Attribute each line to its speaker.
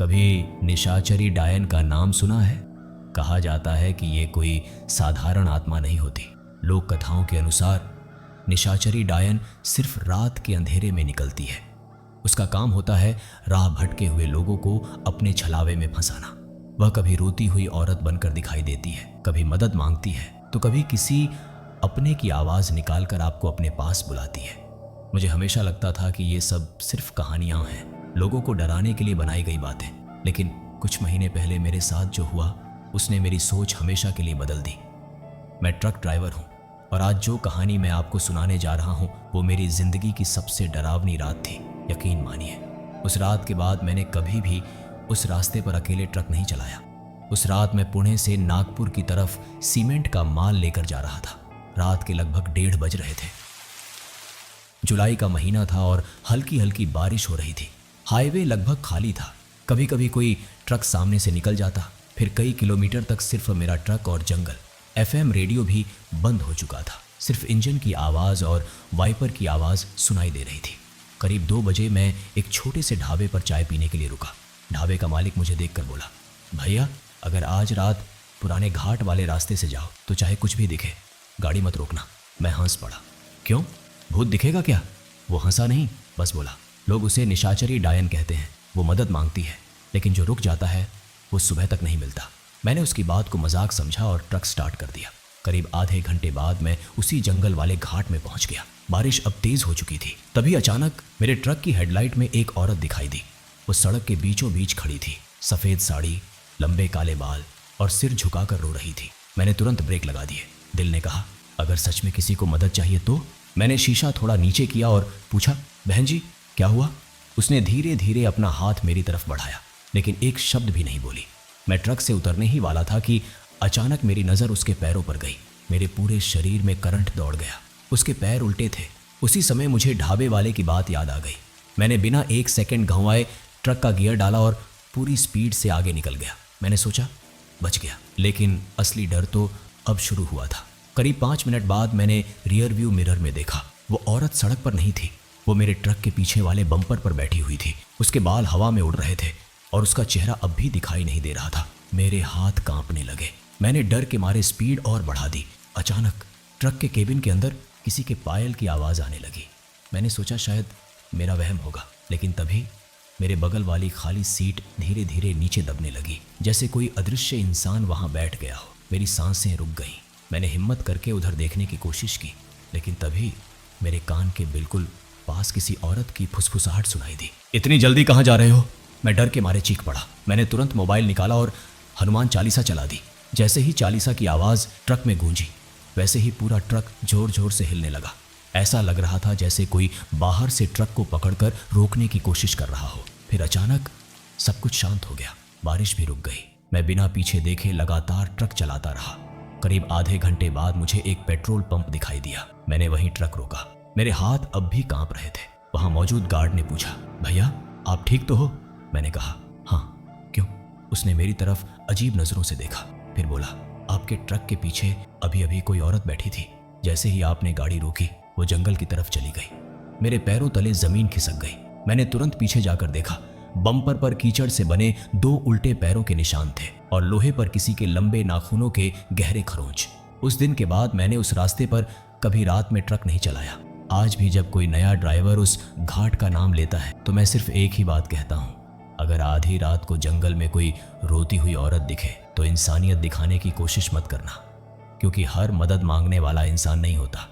Speaker 1: कभी निशाचरी डायन का नाम सुना है? कहा जाता है कि ये कोई साधारण आत्मा नहीं होती। लोक कथाओं के अनुसार निशाचरी डायन सिर्फ रात के अंधेरे में निकलती है। उसका काम होता है राह भटके हुए लोगों को अपने छलावे में फंसाना। वह कभी रोती हुई औरत बनकर दिखाई देती है, कभी मदद मांगती है, तो कभी किसी अपने की आवाज निकालकर आपको अपने पास बुलाती है। मुझे हमेशा लगता था कि ये सब सिर्फ कहानियां हैं, लोगों को डराने के लिए बनाई गई बातें। लेकिन कुछ महीने पहले मेरे साथ जो हुआ उसने मेरी सोच हमेशा के लिए बदल दी। मैं ट्रक ड्राइवर हूँ और आज जो कहानी मैं आपको सुनाने जा रहा हूँ वो मेरी जिंदगी की सबसे डरावनी रात थी। यकीन मानिए, उस रात के बाद मैंने कभी भी उस रास्ते पर अकेले ट्रक नहीं चलाया। उस रात मैं पुणे से नागपुर की तरफ सीमेंट का माल लेकर जा रहा था। रात के लगभग 1:30 बज रहे थे। जुलाई का महीना था और हल्की हल्की बारिश हो रही थी। हाईवे लगभग खाली था। कभी कभी कोई ट्रक सामने से निकल जाता, फिर कई किलोमीटर तक सिर्फ मेरा ट्रक और जंगल। एफएम रेडियो भी बंद हो चुका था। सिर्फ इंजन की आवाज़ और वाइपर की आवाज़ सुनाई दे रही थी। करीब 2 बजे मैं एक छोटे से ढाबे पर चाय पीने के लिए रुका। ढाबे का मालिक मुझे देखकर बोला, भैया अगर आज रात पुराने घाट वाले रास्ते से जाओ तो चाहे कुछ भी दिखे, गाड़ी मत रोकना। मैं हंस पड़ा। क्यों, भूत दिखेगा क्या? वो हंसा नहीं, बस बोला, लोग उसे निशाचरी डायन कहते हैं। वो मदद मांगती है, लेकिन जो रुक जाता है वो सुबह तक नहीं मिलता। मैंने उसकी बात को मजाक समझा और ट्रक स्टार्ट कर दिया। करीब आधे घंटे बाद मैं उसी जंगल वाले घाट में पहुंच गया। बारिश अब तेज हो चुकी थी। तभी अचानक मेरे ट्रक की हेडलाइट में एक औरत दिखाई दी। वो सड़क के बीचों बीच खड़ी थी। सफ़ेद साड़ी, लंबे काले बाल और सिर झुकाकर रो रही थी। मैंने तुरंत ब्रेक लगा दिए। दिल ने कहा, अगर सच में किसी को मदद चाहिए तो? मैंने शीशा थोड़ा नीचे किया और पूछा, बहन जी क्या हुआ? उसने धीरे धीरे अपना हाथ मेरी तरफ बढ़ाया, लेकिन एक शब्द भी नहीं बोली। मैं ट्रक से उतरने ही वाला था कि अचानक मेरी नज़र उसके पैरों पर गई। मेरे पूरे शरीर में करंट दौड़ गया। उसके पैर उल्टे थे। उसी समय मुझे ढाबे वाले की बात याद आ गई। मैंने बिना 1 सेकंड गंवाए ट्रक का गियर डाला और पूरी स्पीड से आगे निकल गया। मैंने सोचा बच गया, लेकिन असली डर तो अब शुरू हुआ था। करीब 5 मिनट बाद मैंने रियर व्यू मिरर में देखा। वो औरत सड़क पर नहीं थी। वो मेरे ट्रक के पीछे वाले बम्पर पर बैठी हुई थी। उसके बाल हवा में उड़ रहे थे और उसका चेहरा अब भी दिखाई नहीं दे रहा था। मेरे हाथ कांपने लगे। मैंने डर के मारे स्पीड और बढ़ा दी। अचानक ट्रक के केबिन के अंदर किसी के पायल की आवाज़ आने लगी। मैंने सोचा शायद मेरा वहम होगा, लेकिन तभी मेरे बगल वाली खाली सीट धीरे धीरे नीचे दबने लगी, जैसे कोई अदृश्य इंसान वहां बैठ गया हो। मेरी सांसें रुक गईं। मैंने हिम्मत करके उधर देखने की कोशिश की, लेकिन तभी मेरे कान के बिल्कुल पास किसी औरत की फुसफुसाहट सुनाई दी। इतनी जल्दी कहाँ जा रहे हो? मैं डर के मारे चीख पड़ा। मैंने तुरंत मोबाइल निकाला और हनुमान चालीसा चला दी। जैसे ही चालीसा की आवाज़ ट्रक में गूंजी, वैसे ही पूरा ट्रक जोर जोर से हिलने लगा। ऐसा लग रहा था जैसे कोई बाहर से ट्रक को पकड़कर रोकने की कोशिश कर रहा हो। फिर अचानक सब कुछ शांत हो गया। बारिश भी रुक गई। मैं बिना पीछे देखे लगातार ट्रक चलाता रहा। करीब आधे घंटे बाद मुझे एक पेट्रोल पंप दिखाई दिया। मैंने वहीं ट्रक रोका। मेरे हाथ अब भी कांप रहे थे। वहां मौजूद गार्ड ने पूछा, भैया आप ठीक तो हो? मैंने कहा, हाँ। क्यों? उसने मेरी तरफ अजीब नजरों से देखा, फिर बोला, आपके ट्रक के पीछे अभी अभी कोई औरत बैठी थी। जैसे ही आपने गाड़ी रोकी वो जंगल की तरफ चली गई। मेरे पैरों तले जमीन खिसक गई। मैंने तुरंत पीछे जाकर देखा। बम्पर पर कीचड़ से बने 2 उल्टे पैरों के निशान थे और लोहे पर किसी के लंबे नाखूनों के गहरे खरोंच। उस दिन के बाद मैंने उस रास्ते पर कभी रात में ट्रक नहीं चलाया। आज भी जब कोई नया ड्राइवर उस घाट का नाम लेता है तो मैं सिर्फ एक ही बात कहता हूँ, अगर आधी रात को जंगल में कोई रोती हुई औरत दिखे तो इंसानियत दिखाने की कोशिश मत करना, क्योंकि हर मदद मांगने वाला इंसान नहीं होता।